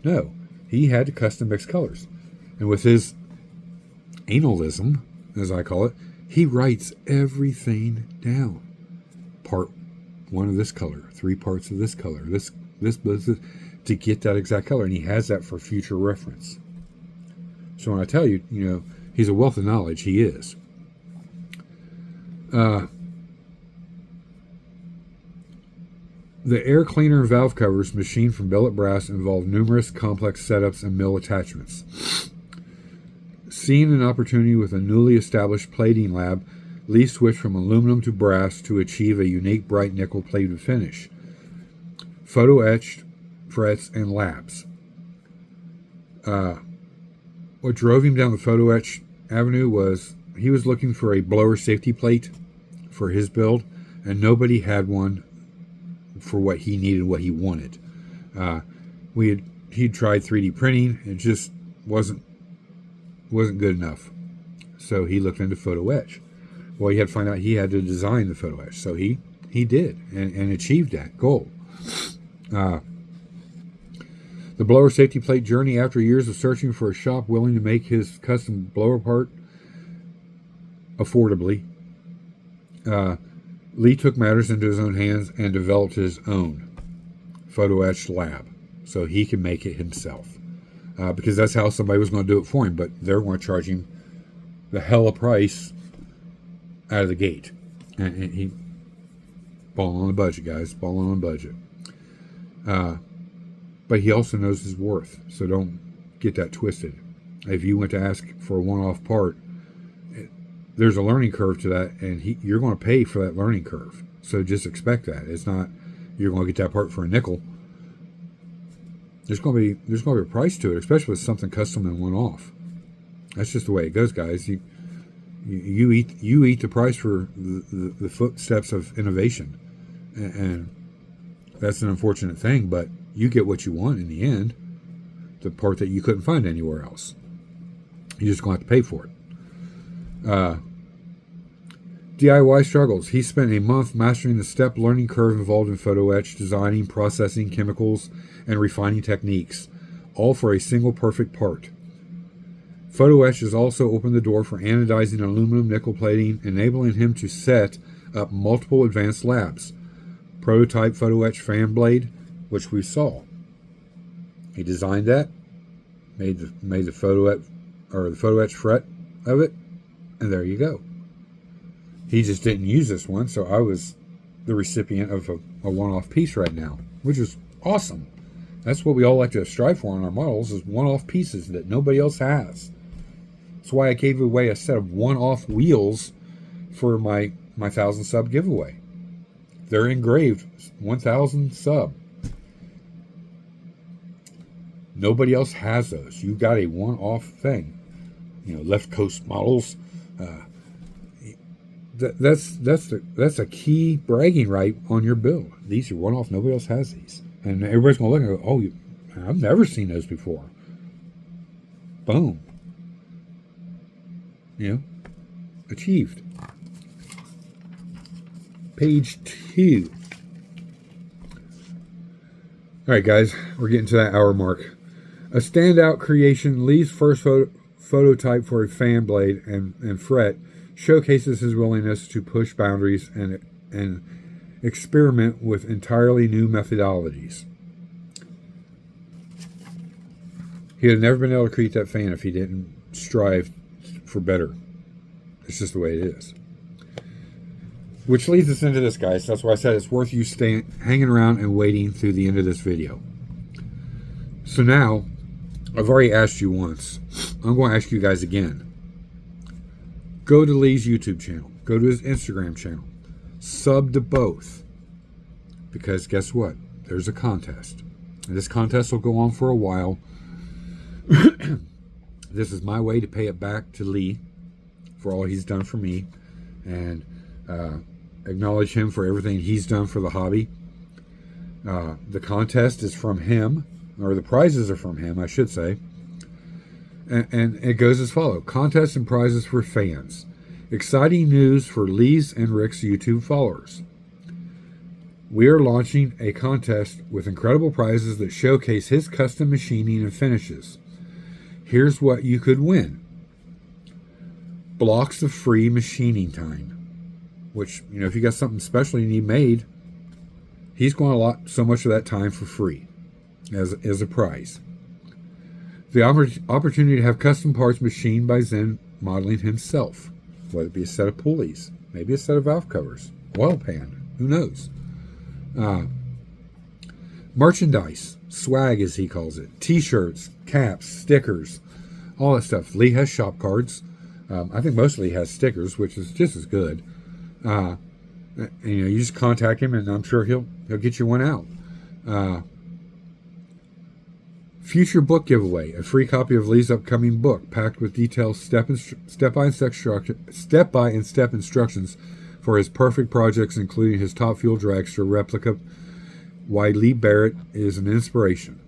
A: No, he had to custom mix colors, and with his analism, as I call it, he writes everything down. Part 1 of this color, 3 parts of this color, this to get that exact color, and he has that for future reference. So when I tell you, he's a wealth of knowledge, he is. The air cleaner and valve covers machined from billet brass involve numerous complex setups and mill attachments. Seeing an opportunity with a newly established plating lab, Lee switched from aluminum to brass to achieve a unique bright nickel plated finish. Photo etched frets and labs. What drove him down the photo etch avenue was he was looking for a blower safety plate for his build, and nobody had one for what he needed, what he wanted. He'd tried 3D printing, it just wasn't good enough. So he looked into photo etch. Well, he had to find out he had to design the photo etch. So he did and achieved that goal. The blower safety plate journey, after years of searching for a shop willing to make his custom blower part affordably, Lee took matters into his own hands and developed his own photo etched lab so he can make it himself. Because that's how somebody was going to do it for him, but they're going to charge him the hella price out of the gate. And he balling on a budget, guys, balling on a budget. But he also knows his worth, so don't get that twisted. If you went to ask for a one-off part, there's a learning curve to that, and you're going to pay for that learning curve. So just expect that. It's not you're going to get that part for a nickel. There's going to be a price to it, especially with something custom and one-off. That's just the way it goes, guys. You eat the price for the footsteps of innovation, and that's an unfortunate thing. But you get what you want in the end. The part that you couldn't find anywhere else. You're just going to have to pay for it. DIY struggles. He spent a month mastering the step learning curve involved in photo etch, designing, processing chemicals, and refining techniques, all for a single perfect part. Photo etch has also opened the door for anodizing aluminum nickel plating, enabling him to set up multiple advanced labs. Prototype photo etch fan blade, which we saw. He designed that, made the photo etch fret of it, and there you go. He just didn't use this one, so I was the recipient of a one-off piece right now, which is awesome. That's what we all like to strive for on our models, is one-off pieces that nobody else has. That's why I gave away a set of one-off wheels for my 1,000 sub giveaway. They're engraved 1,000 sub. Nobody else has those. You got a one-off thing. Left Coast models. That's a key bragging right on your build. These are one-off. Nobody else has these, and everybody's gonna look and go, "Oh, I've never seen those before." Boom. Achieved. Page 2. All right, guys, we're getting to that hour mark. A standout creation, Lee's first phototype for a fan blade and fret, showcases his willingness to push boundaries and experiment with entirely new methodologies. He would have never been able to create that fan if he didn't strive for better. It's just the way it is. Which leads us into this, guys. That's why I said it's worth you hanging around and waiting through the end of this video. So now, I've already asked you once. I'm going to ask you guys again. Go to Lee's YouTube channel. Go to his Instagram channel. Sub to both. Because guess what? There's a contest. And this contest will go on for a while. This is my way to pay it back to Lee for all he's done for me. And acknowledge him for everything he's done for the hobby. The contest is from him, or the prizes are from him, I should say. And it goes as follows. Contests and prizes for fans. Exciting news for Lee's and Rick's YouTube followers. We are launching a contest with incredible prizes that showcase his custom machining and finishes. Here's what you could win. Blocks of free machining time. Which, if you got something special you need made, he's going to allot so much of that time for free as a prize. The opportunity to have custom parts machined by Zen modeling himself, whether it be a set of pulleys, maybe a set of valve covers, oil pan, who knows. Merchandise, swag as he calls it, t-shirts, caps, stickers, all that stuff. Lee has shop cards. I think most of Lee has stickers, which is just as good. You just contact him, and I'm sure he'll get you one out. Future book giveaway: a free copy of Lee's upcoming book, packed with detailed step-by-step instructions for his perfect projects, including his Top Fuel dragster replica. Why Lee Barret is an inspiration.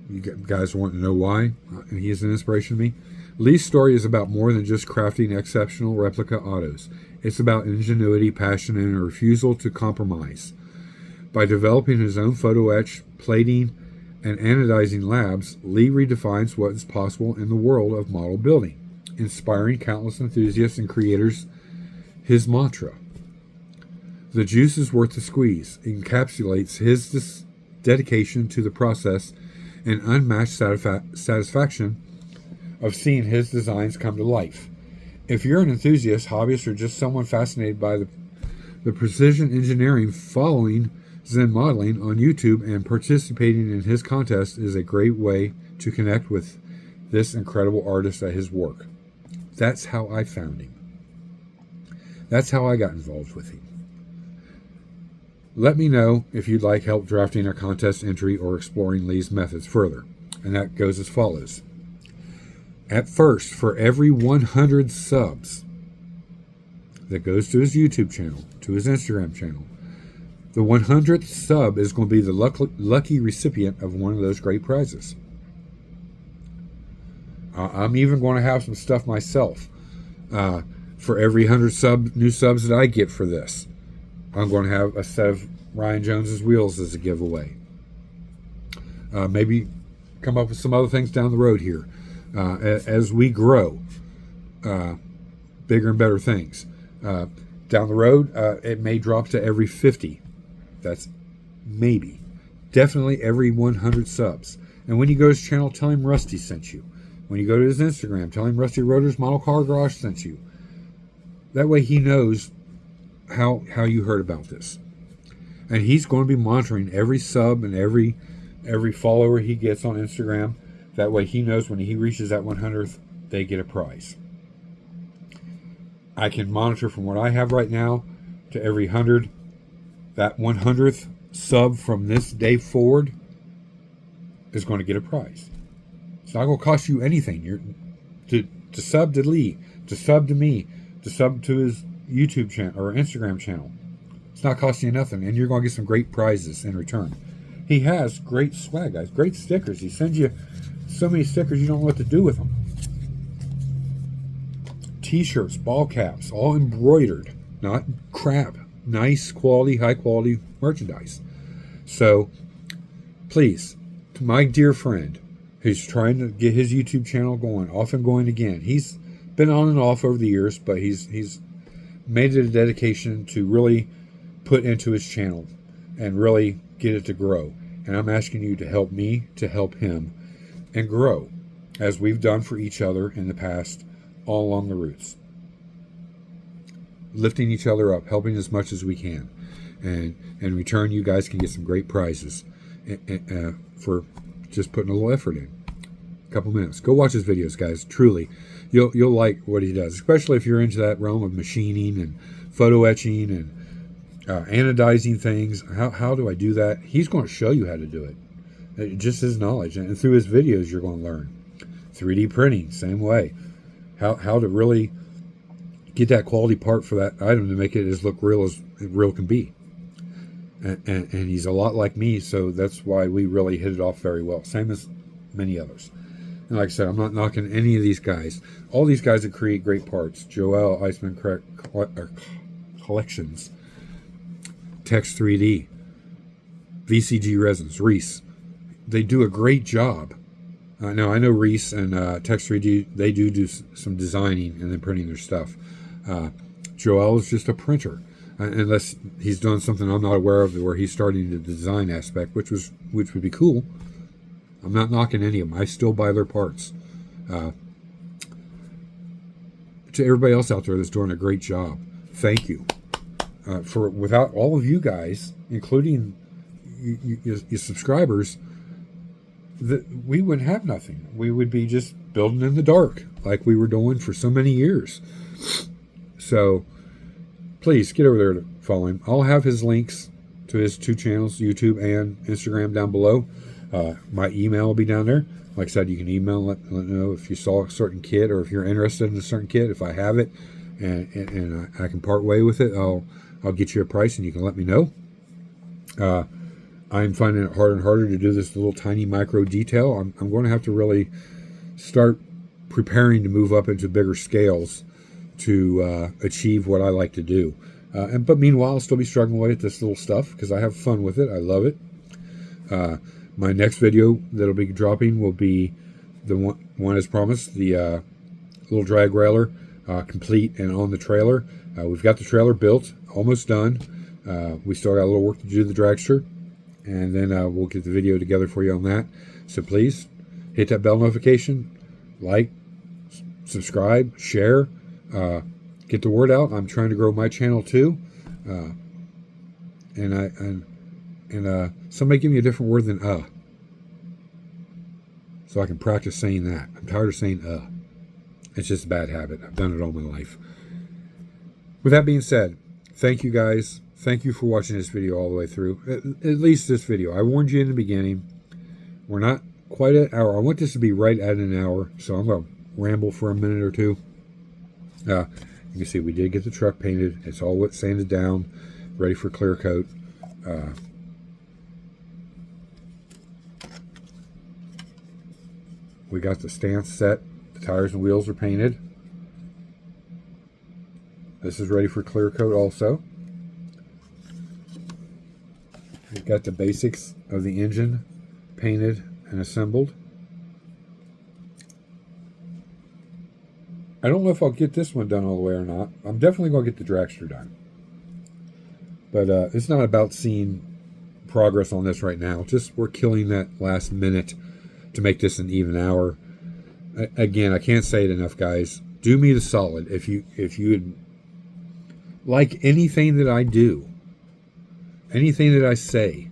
A: You guys want to know why he is an inspiration to me? Lee's story is about more than just crafting exceptional replica autos. It's about ingenuity, passion, and a refusal to compromise. By developing his own photo etch, plating, and anodizing labs, Lee redefines what is possible in the world of model building, inspiring countless enthusiasts and creators. His mantra, "The juice is worth the squeeze," encapsulates his dedication to the process and unmatched satisfaction of seeing his designs come to life. If you're an enthusiast, hobbyist, or just someone fascinated by the precision engineering following Zen modeling on YouTube, and participating in his contest is a great way to connect with this incredible artist at his work. That's how I found him. That's how I got involved with him. Let me know if you'd like help drafting a contest entry or exploring Lee's methods further. And that goes as follows. At first, for every 100 subs that goes to his YouTube channel, to his Instagram channel, the 100th sub is going to be the lucky recipient of one of those great prizes. I'm even going to have some stuff myself. For every 100 new subs that I get for this, I'm going to have a set of Ryan Jones's wheels as a giveaway. Maybe come up with some other things down the road here. As we grow, bigger and better things. Down the road, it may drop to every 50. That's maybe. Definitely every 100 subs. And when you go to his channel, tell him Rusty sent you. When you go to his Instagram, tell him Rusty Rotors Model Car Garage sent you. That way he knows how you heard about this. And he's going to be monitoring every sub and every follower he gets on Instagram. That way he knows when he reaches that 100th, they get a prize. I can monitor from what I have right now to every 100. That 100th sub from this day forward is going to get a prize. It's not going to cost you anything. To sub to Lee, to sub to me, to sub to his YouTube channel or Instagram channel. It's not costing you nothing, and you're going to get some great prizes in return. He has great swag, guys, great stickers. He sends you so many stickers you don't know what to do with them. T-shirts, ball caps, all embroidered, not crap. Nice quality, high quality merchandise. So please, to my dear friend who's trying to get his YouTube channel going, off and going again. He's been on and off over the years, but he's made it a dedication to really put into his channel and really get it to grow. And I'm asking you to help me to help him and grow, as we've done for each other in the past, all along the routes. Lifting each other up, helping as much as we can. And in return, you guys can get some great prizes for just putting a little effort in. A couple minutes. Go watch his videos, guys. Truly, you'll like what he does, especially if you're into that realm of machining and photo etching and anodizing things. How do I do that? He's going to show you how to do it. Just his knowledge, and through his videos, you're going to learn. 3D printing, same way. How to really get that quality part for that item to make it as look real as it real can be. And he's a lot like me, so that's why we really hit it off very well. Same as many others. And like I said, I'm not knocking any of these guys. All these guys that create great parts. Joel Eisman Collections, Text 3D, VCG Resins, Reese. They do a great job. Now, I know Reese and Text 3D, they do some designing and then printing their stuff. Joel is just a printer. Unless he's done something I'm not aware of where he's starting the design aspect, which would be cool. I'm not knocking any of them. I still buy their parts. To everybody else out there that's doing a great job, thank you. Without all of you guys, including your subscribers, we wouldn't have nothing. We would be just building in the dark like we were doing for so many years. So please get over there to follow him. I'll have his links to his two channels, YouTube and Instagram, down below. My email will be down there. Like I said, you can email let me know if you saw a certain kit or if you're interested in a certain kit. If I have it and I can part way with it, I'll get you a price and you can let me know. I'm finding it harder and harder to do this little tiny micro detail. I'm going to have to really start preparing to move up into bigger scales to achieve what I like to do. But meanwhile, I'll still be struggling away at this little stuff because I have fun with it. I love it. My next video that'll be dropping will be the one as promised, the little drag railer, complete and on the trailer. We've got the trailer built, almost done. We still got a little work to do the dragster, and then we'll get the video together for you on that. So please hit that bell notification, like, subscribe, share, get the word out. I'm trying to grow my channel too, and somebody give me a different word than so I can practice saying that. I'm tired of saying It's just a bad habit. I've done it all my life. With that being said, thank you guys. Thank you for watching this video all the way through. At least this video. I warned you in the beginning. We're not quite at an hour. I want this to be right at an hour, so I'm going to ramble for a minute or two. You can see we did get the truck painted. It's all sanded down, ready for clear coat. We got the stance set. The tires and wheels are painted. This is ready for clear coat also. We've got the basics of the engine painted and assembled. I don't know if I'll get this one done all the way or not. I'm definitely going to get the dragster done. But it's not about seeing progress on this right now. Just we're killing that last minute to make this an even hour. Again, I can't say it enough, guys. Do me the solid. If you would like anything that I do, anything that I say,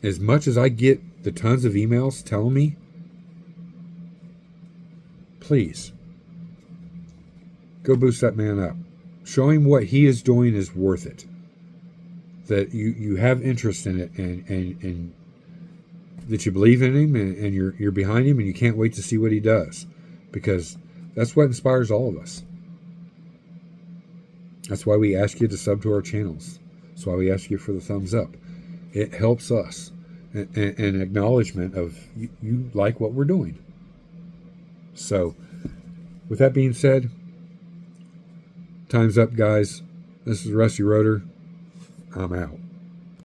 A: as much as I get the tons of emails telling me, please go boost that man up. Show him what he is doing is worth it. That you have interest in it and that you believe in him and you're behind him and you can't wait to see what he does, because that's what inspires all of us. That's why we ask you to sub to our channels. That's why we ask you for the thumbs up. It helps us. an acknowledgement of you like what we're doing. So, with that being said, time's up, guys. This is Rusty Rotor. I'm out.